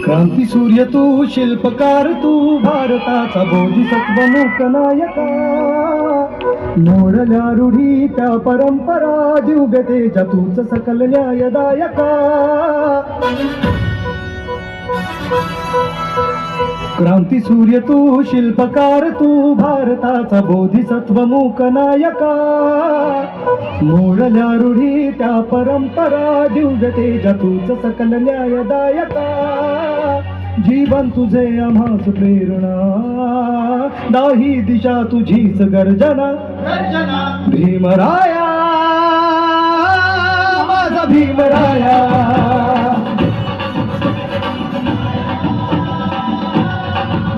क्रांती सूर्य तू, शिल्पकार तू, भारताचा बोधिसत्व मूक नायका. मोडल्या रूढी त्या परंपरा, दिव्य तेजा तूच सकल न्यायदायका. क्रांती सूर्य तू, शिल्पकार तू, भारताचा बोधिसत्व मूक नायका. मोडल्या रूढी त्या परंपरा, दिव्य तेजा तूच सकल न्यायदायका. जीवन तुझे आम्हास प्रेरणा, दाही दिशा तुझीच गर्जना. भीमराया माझा भीमराया,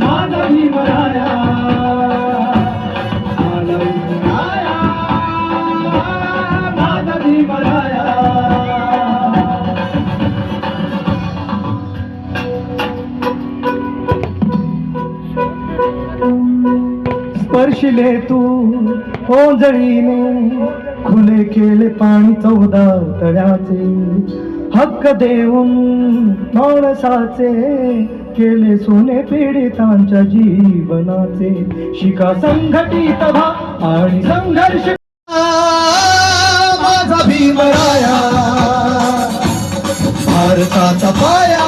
माझा भीमराया. माझा भीमराया. स्पर्शिले तू ओंजळीने, खुले केले पाणी 14 तळ्याचे. हक्क देऊन माणसाचे, केले सोने पीडितांच्या जीवनाचे. शिका संघटित व्हा आणि संघर्ष. माझा भीमराया, भारताचा पाया.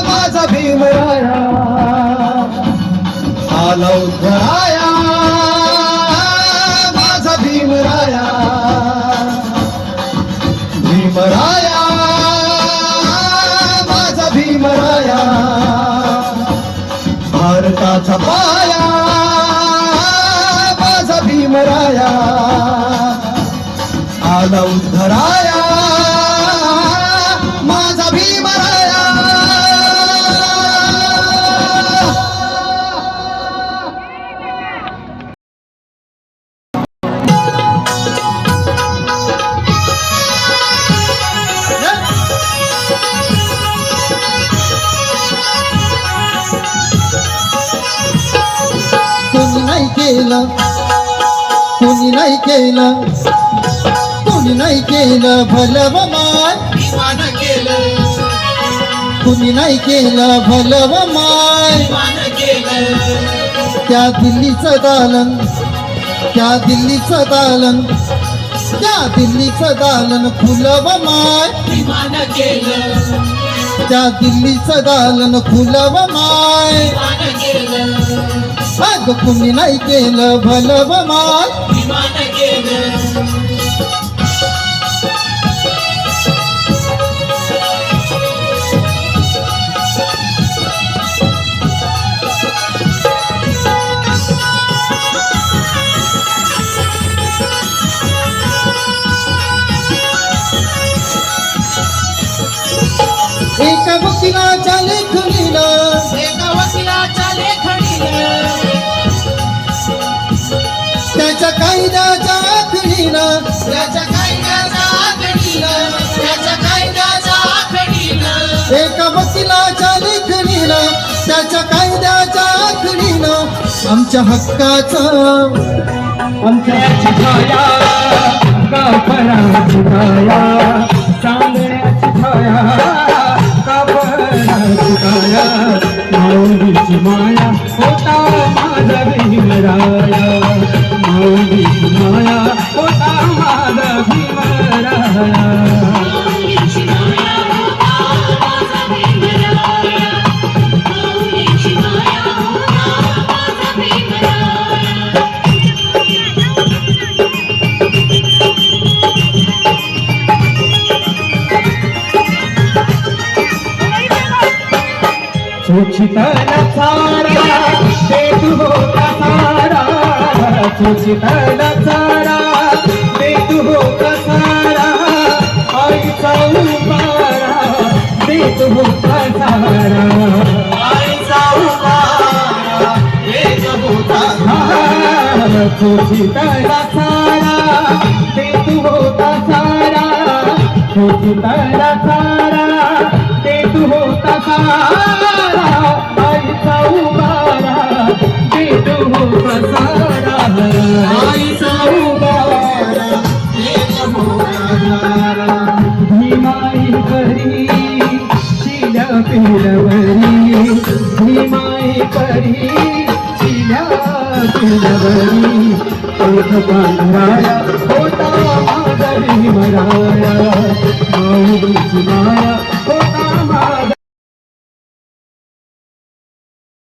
माझा भीमराया आला उद्धराया. माझा भीमराया, भीमराया. माझा भीमराया, भारताचा पाया. माझा भीमराया आला उद्धराया. माझा भीमराया. कोणी नाही केलं, कोणी नाही केलं भलं व माय. कोणी नाही केलं भलं व माय. त्या दिल्लीचं दालन, त्या दिल्लीचं दालन, त्या दिल्लीचं दालन खुलं व माय. त्या दिल्लीचं दालन खुलं व माय. अग कुणी नाही केलं भलं व माय. एका वकिलाच्या लेखणीला, एका वकिलाच्या लेखणीला, त्याच्या कायद्याच्या आखणीला, त्याच्या कायद्याच्या आखणीला, त्याच्या कायद्याच्या आखणीला. एका वकिलाच्या लेखणीला, त्याच्या कायद्याच्या आखणीला. आमच्या हक्काचं, आमच्याची छाया, कापडाची छाया, चांदण्याची छाया, कापडाची छाया. माऊलीची माया होता माझा भीमराया. माऊलीची माया होता माझा भीमराया. चोचितला चारा देत होता सारा. चोचितला चारा देत होता सारा. आईचा उपारा देत होता सारा. आईचा उपारा देत होता सारा. खोचितला सारा ते तू होता सारा खोचितला सारा ते तू होता सारा आईचा उबारा ते तू होता सारा आईचा उबारा ते तू होता सारा भीमाई करी शिल्या पिलवरी भीमाई करी शिल्या पिलवरी ओठ पांढराया होता माझा भीमराया माऊलीची माया होता माझा